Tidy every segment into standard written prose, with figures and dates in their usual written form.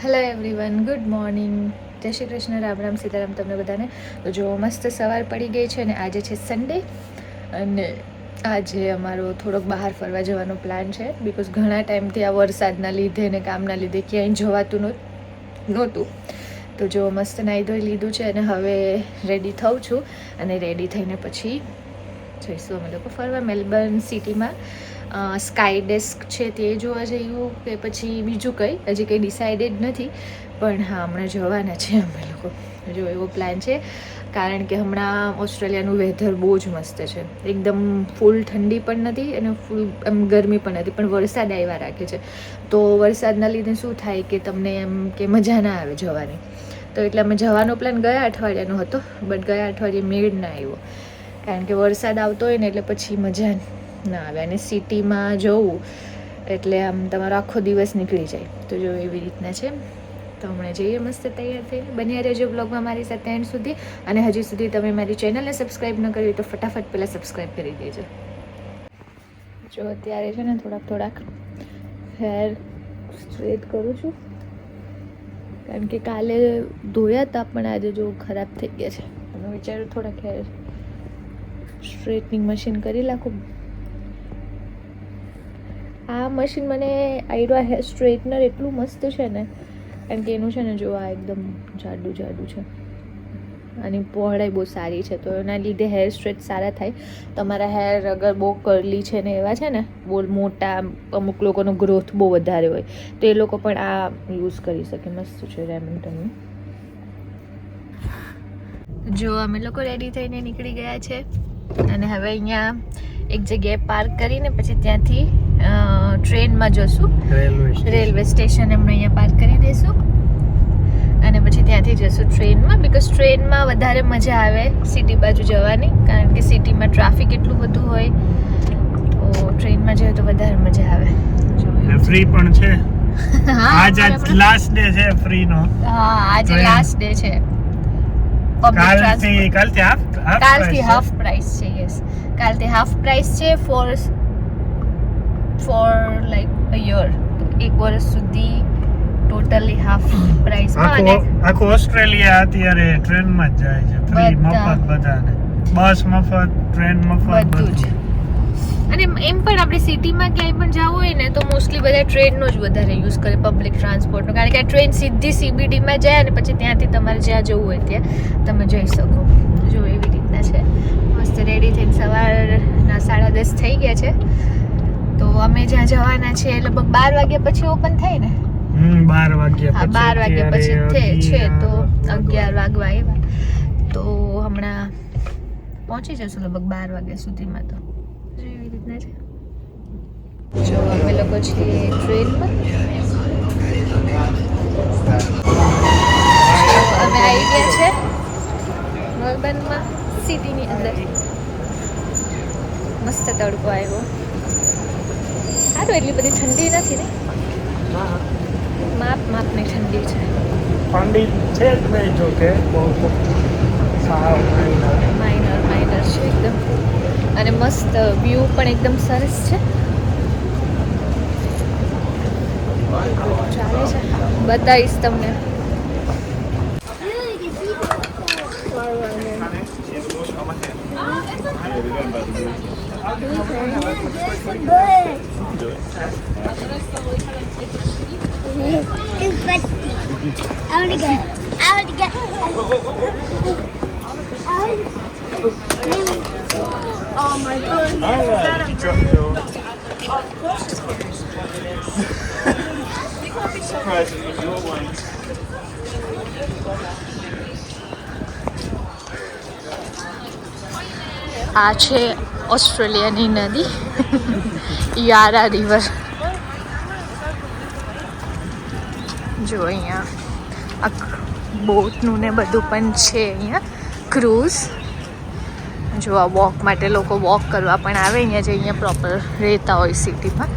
Hello everyone, good morning, જય શ્રી કૃષ્ણ, રામ રામ, સીતારામ તમને બધાને. તો જો મસ્ત સવાર પડી ગઈ છે અને આજે છે સન્ડે અને આજે અમારો થોડોક બહાર ફરવા જવાનો પ્લાન છે. બિકોઝ ઘણા ટાઈમથી આ વરસાદના લીધે ને કામના લીધે ક્યાંય જવાતું નહોતું. તો જો મસ્ત નાહી ધોઈ લીધું છે અને હવે રેડી થઉં છું અને રેડી થઈને પછી જઈશું અમે લોકો ફરવા મેલબર્ન સિટીમાં. સ્કાય ડેસ્ક છે તે જોવા જઈએ કે પછી બીજું કંઈ, હજી કંઈ ડિસાઇડેડ નથી. પણ હા, હમણાં જવાના છે અમે લોકો. જો એવો પ્લાન છે કારણ કે હમણાં ઓસ્ટ્રેલિયાનું વેધર બહુ જ મસ્ત છે. એકદમ ફૂલ ઠંડી પણ નથી અને ફૂલ એમ ગરમી પણ નથી, પણ વરસાદ આવ્યા રાખે છે. તો વરસાદના લીધે શું થાય કે તમને એમ કે મજા ના આવે જવાની. તો એટલે અમે જવાનો પ્લાન ગયા અઠવાડિયાનો હતો, બટ ગયા અઠવાડિયે મેળ ના આવ્યો કારણ કે વરસાદ આવતો હોય ને એટલે પછી મજા ના આવે. અને સિટીમાં જવું એટલે આમ તમારો આખો દિવસ નીકળી જાય. તો જો એવી રીતના છે. તો હમણાં જઈએ મસ્ત તૈયાર થઈને. બન્યા રહેજો બ્લોગમાં મારી સાથે એન્ડ સુધી. અને હજી સુધી તમે મારી ચેનલને સબસ્ક્રાઈબ ન કરી તો ફટાફટ પહેલાં સબસ્ક્રાઈબ કરી દેજો. જો અત્યારે છે ને થોડાક હેર સ્ટ્રેટ કરું છું કારણ કે કાલે ધોયા હતા પણ આજે જો ખરાબ થઈ ગયા છે. તમે વિચાર્યું થોડાક હેર સ્ટ્રેટનિંગ મશીન કરી નાખું. આ મશીન મને આઈડિયા હેર સ્ટ્રેટનર એટલું મસ્ત છે ને, કારણ કે એનું છે ને જો આ એકદમ જાડું છે, આની પહોળાઈ બહુ સારી છે, તો એના લીધે હેર સ્ટ્રેટ સારા થાય. તમારા હેર અગર બહુ કરલી છે ને એવા છે ને, બહુ મોટા, અમુક લોકોનો ગ્રોથ બહુ વધારે હોય તો એ લોકો પણ આ યુઝ કરી શકે. મસ્ત છે રેમિંગ્ટનનું. જો અમે લોકો રેડી થઈને નીકળી ગયા છે અને હવે અહીંયા એક જગ્યાએ પાર્ક કરીને પછી ત્યાંથી ટ્રેનમાં જશું રેલવે સ્ટેશન. એમને અહીંયા પાર્ક કરી દઈશું અને પછી ત્યાંથી જશું ટ્રેનમાં. બિકોઝ ટ્રેનમાં વધારે મજા આવે સિટી બાજુ જવાની, કારણ કે સિટીમાં ટ્રાફિક એટલું બધું હોય, તો ટ્રેનમાં જાય તો વધારે મજા આવે. ફ્રી પણ છે. આજ લાસ્ટ ડે છે ફ્રી નો. હા, આજે લાસ્ટ ડે છે. કાલથી હાફ પ્રાઇસ છે. યસ, કાલથી હાફ પ્રાઇસ છે ફોર લાઈક અ યર. એક વર્ષ સુધી ટોટલી હાફ પ્રાઇસ. આખું ઓસ્ટ્રેલિયા અત્યારે ટ્રેનમાં જ જાય છે. ફ્રી, મફત બધાને. બસ મફત, ટ્રેન મફત, બધું જ. અને એમ પણ આપણે સિટીમાં ક્યાંય પણ જવું હોય ને તો મોસ્ટલી બધા ટ્રેનનો જ વધારે યુઝ કરે, પબ્લિક ટ્રાન્સપોર્ટનો, કારણ કે આ ટ્રેન સીધી CBDમાં જાય અને પછી ત્યાંથી તમારે જ્યાં જવું હોય ત્યાં તમે જઈ શકો. જો એવી રીતના છે. મસ્ત રેડી થઈને સવારના 10:30 થઈ ગયા છે. તો અમે જ્યાં જવાના છે લગભગ 12 વાગ્યા પછી ઓપન થાય ને. 12 વાગ્યા પછી. હા, 12 વાગ્યા પછી છે તો 11 વાગવા આવ્યા. તો હમણાં પહોંચી જશું લગભગ 12 વાગ્યા સુધીમાં. તો એવી રીતના છે. જો અમે લોકો છીએ ટ્રેનમાં. અમે આવી ગયા છે મેલબર્નમાં સિટીની અંદર. મસ્ત તડકો આવ્યો. સારું, એટલી બધી ઠંડી નથી ને, માપની ઠંડી છે. ઠંડી છે જ નહીં, જો કે બહુ માઇનર છે એકદમ. અને મસ્ત વ્યૂ પણ એકદમ સરસ છે. ચાલે છે, બતાવીશ તમને. Oh my God! આ છે ઓસ્ટ્રેલિયાની નદી યારા રિવર. જો અહીંયા બોટનું ને બધું પણ છે. અહીંયા ક્રૂઝ. જો આ વોક માટે લોકો વોક કરવા પણ આવે અહીંયા, જે અહીંયા પ્રોપર રહેતા હોય સિટીમાં.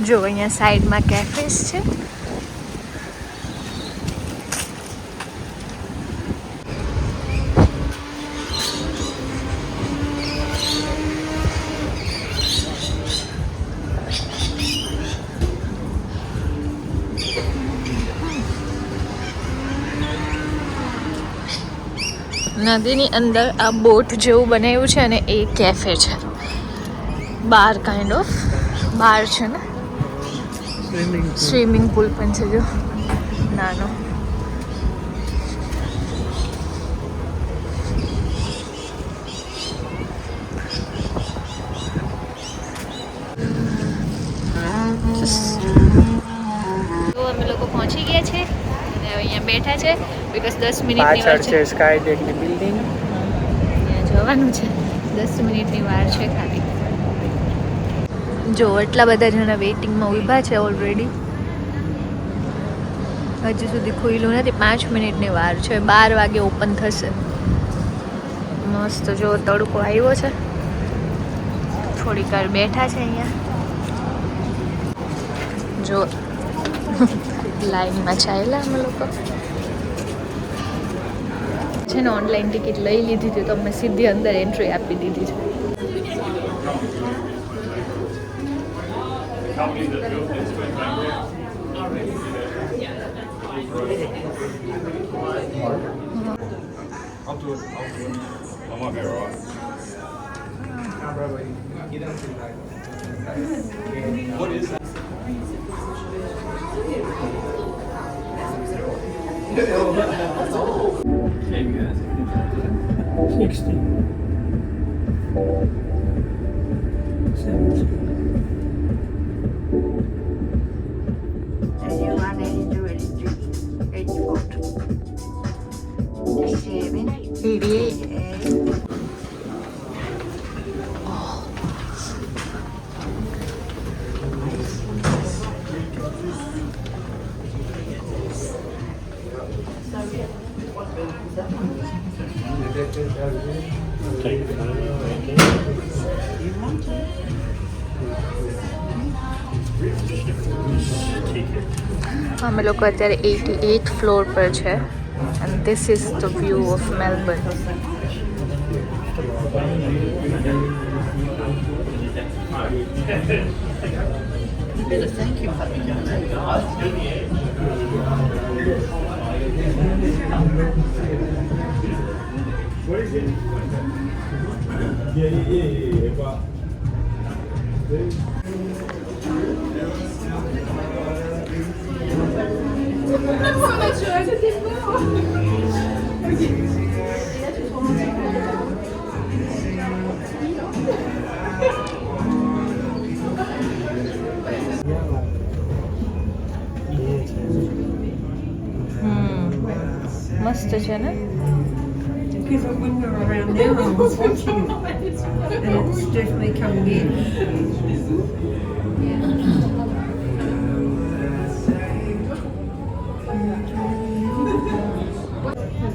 જો અહીંયા સાઈડમાં કેફેસ છે નદીની અંદર આ બોટ જેવું બનાવ્યું છે અને એ કેફે છે. બાર કાઇન્ડ ઓફ બાર છે ને, સ્વિમિંગ પુલ પણ છે જો નાનો. તો અમે લોકો પહોંચી ગયા છે અને અહીંયા બેઠા છે બીકોઝ 10 મિનિટની વાર છે. સ્કાય ડેકની બિલ્ડિંગ. ત્યાં જવાનું છે, 10 મિનિટની વાર છે ખાલી. જો એટલા બધા જણા વેઇટિંગમાં ઊભા છે ઓલરેડી. હજુ સુધી ખુલ્લું નથી, 5 મિનિટની વાર છે. 12 વાગે ઓપન થશે. મસ્ત જો તડકો આવ્યો છે. થોડીક વાર બેઠા છે અહીંયા. જો લાઈનમાં ચાલ્યા અમે લોકો છે ને. ઓનલાઈન ટિકિટ લઈ લીધી હતી તો અમને સીધી અંદર એન્ટ્રી આપી દીધી છે. અમે લોકો અત્યારે 88th ફ્લોર પર છે and this is the view of Melbourne. મસ્ત છે ને. Because when we were around there, I was watching it, and it's definitely coming in.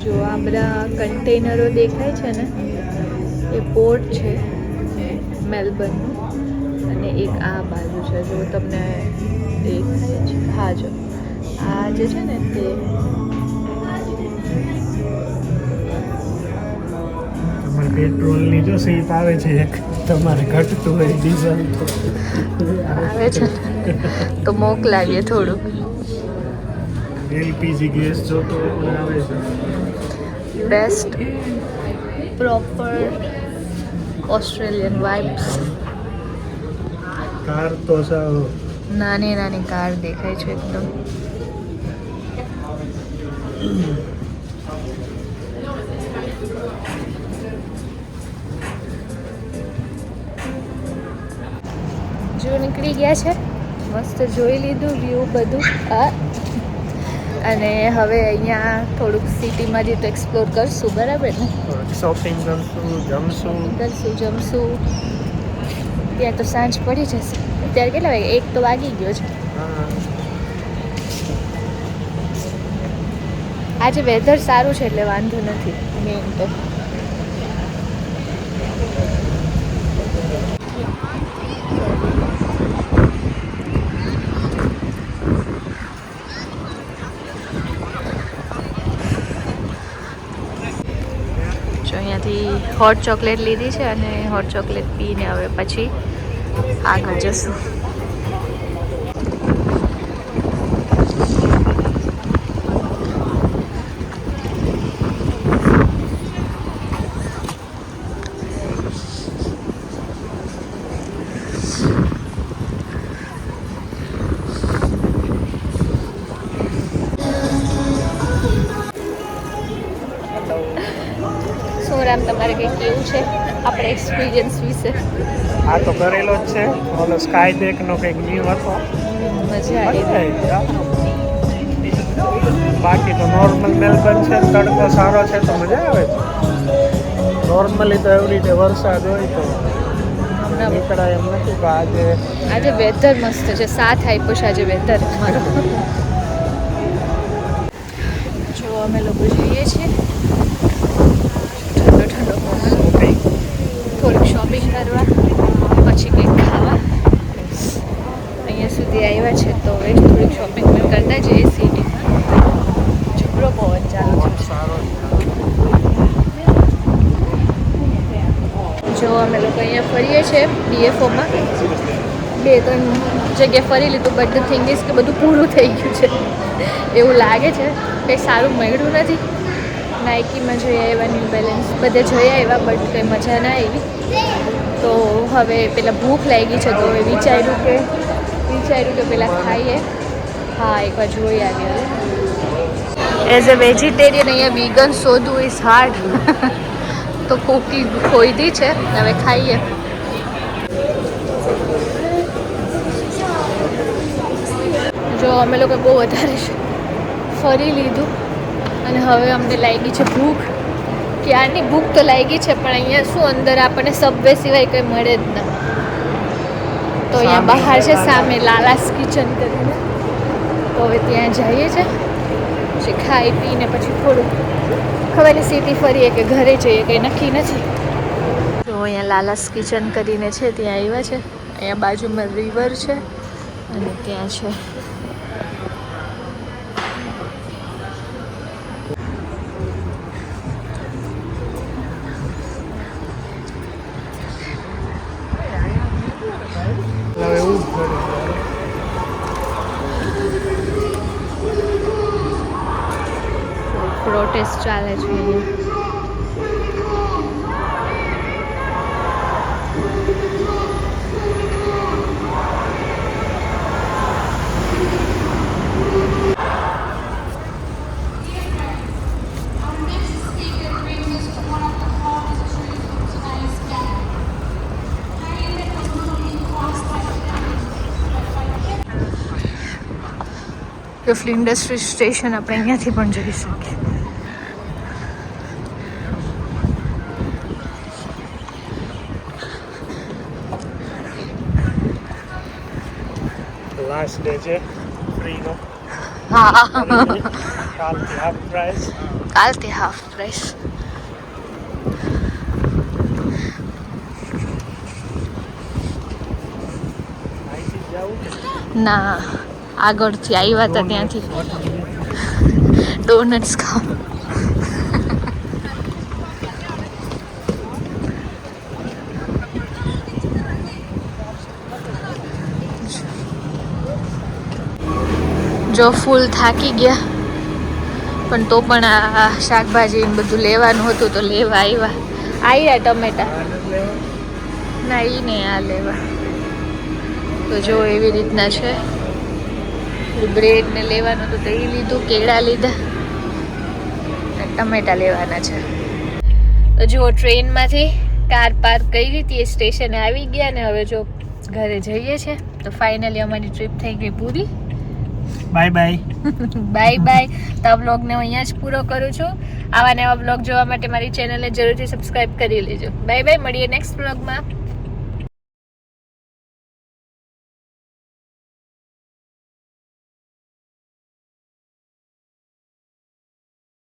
જો આ બધા કન્ટેનરો દેખાય છે ને, એ પોર્ટ છે મેલબર્નનું. અને એક આ બાજુ છે જો તમને દેખાય છે. હા જો આ જે છે ને તે પેટ્રોલની જો સીપ આવે છે એક, તમારે ઘટતું હોય ડીઝલ આવે છે તો મોકલાવીએ થોડું. એલપીજી ગેસ જો તો આવે છે. Best proper Australian vibes. Car તો સાવ નાની નાની કાર દેખાય છે એકદમ. જો નીકળી ગયા છે, મસ્ત જોઈ લીધું વ્યૂ બધું. અને હવે અહીંયા થોડુંક સિટીમાં જે તો એક્સપ્લોર કરશું, બરાબર ને? શોપિંગ કરશું, જમશું. ત્યાં તો સાંજ પડી જશે. અત્યારે કેટલા વાગે? 1 તો વાગી ગયો છે. આજે વેધર સારું છે એટલે વાંધો નથી. મેન તો અહીંયાથી હોટ ચોકલેટ લીધી છે અને હોટ ચોકલેટ પીને હવે પછી આગળ જશું. આરામ તમારે કંઈ કેવું છે આપણે એક્સપિરિયન્સ વિશે? આ તો કરેલો જ છે, ઓલો સ્કાય ડેકનો કંઈક વ્યૂ હતો, મજા આવી. મજા આવી. બાકી તો નોર્મલ મેલબર્ન છે, તડકો સારો છે તો મજા આવે છે. નોર્મલી તો એવરી ડે વરસાદ હોય તો નીકળાય એમ નથી, પણ આજે વેધર મસ્ત છે, સાથ આપ્યો છે આજે વેધર મારો. જો અમે લોકો જઈએ છીએ ઠંડો ઠંડો પવન, થોડીક શોપિંગ કરવા, પછી કંઈક ખાવા. અહીંયા સુધી આવ્યા છે તો હવે થોડીક શોપિંગ કરતા જઈએ સિટીમાં. જબરો પવન ચાલુ છે. સારો જો અમે લોકો અહીંયા ફરીએ છીએ BFOમાં 2-3 જગ્યાએ ફરી લીધું, બટ ધ થિંગ ઇઝ કે બધું પૂરું થઈ ગયું છે એવું લાગે છે. કંઈ સારું મળ્યું નથી. નાઇકીમાં જઈ આવ્યા, ન્યૂ બેલેન્સ બધે જઈ આવ્યા, બટ કંઈ મજા ના આવી. તો હવે પેલા ભૂખ લાગી છે તો હવે વિચાર્યું કે પેલા ખાઈએ. હા, એકવાર જોઈ આવી. હવે એઝ અ વેજીટેરિયન અહીંયા વીગન શોધવું ઇઝ હાર્ડ. તો કોકી ખોઈદી છે, હવે ખાઈએ. જો અમે લોકો બહુ વધારે ફરી લીધું અને હવે અમને લાગી છે ભૂખ. ક્યારની ભૂખ તો લાગી છે, પણ અહીંયા શું અંદર આપણને સબવે સિવાય કંઈ મળે જ ના. તો અહીંયા બહાર છે સામે લાલાસ કિચન કરીને, તો હવે ત્યાં જઈએ છે. પછી ખાઈ પીને પછી થોડુંક ખબર નહીં સિટી ફરીએ કે ઘરે જઈએ, કંઈ નક્કી નથી. તો અહીંયા લાલાસ કિચન કરીને છે, ત્યાં આવ્યા છે. અહીંયા બાજુમાં રિવર છે અને ત્યાં છે હવે એવું જ કરે. પ્રોટેસ્ટ ચાલે છે અહીંયા. ગિફ્ટ ઇન્ડસ્ટ્રી સ્ટેશન આપણે અહીંયાથી પણ જઈ શકીએ. લાસ્ટ ડે છે ફ્રીનો. હા, કાલથી હાફ પ્રાઇસ. કાલથી હાફ પ્રાઇસ. અહીંથી જવું કે ના, આગળથી આવ્યા હતા ત્યાંથી ડોનટ્સ ખાવા. જો ફૂલ થાકી ગયા, પણ તો પણ આ શાકભાજી ને બધું લેવાનું હતું તો લેવા આવ્યા ટમેટા. ના, ઈ ને આ લેવા. તો જો એવી રીતના છે. બ્રેડ ને લેવાનું હતું તો એ લીધું, કેળા લીધા, ટમેટા લેવાના છે. તો જુઓ ટ્રેનમાંથી કાર પાર્ક કરી હતી, એ સ્ટેશને આવી ગયા ને હવે જો ઘરે જઈએ છે. તો ફાઇનલી અમારી ટ્રીપ થઈ ગઈ પૂરી. Bye bye. Bye bye. તો આ બ્લોગને હું અહીંયા જ પૂરો કરું છું. આવા નવા બ્લોગ જોવા માટે મારી ચેનલને જરૂરથી સબસ્ક્રાઈબ કરી લેજો. બાય બાય, મળીએ નેક્સ્ટ બ્લોગમાં.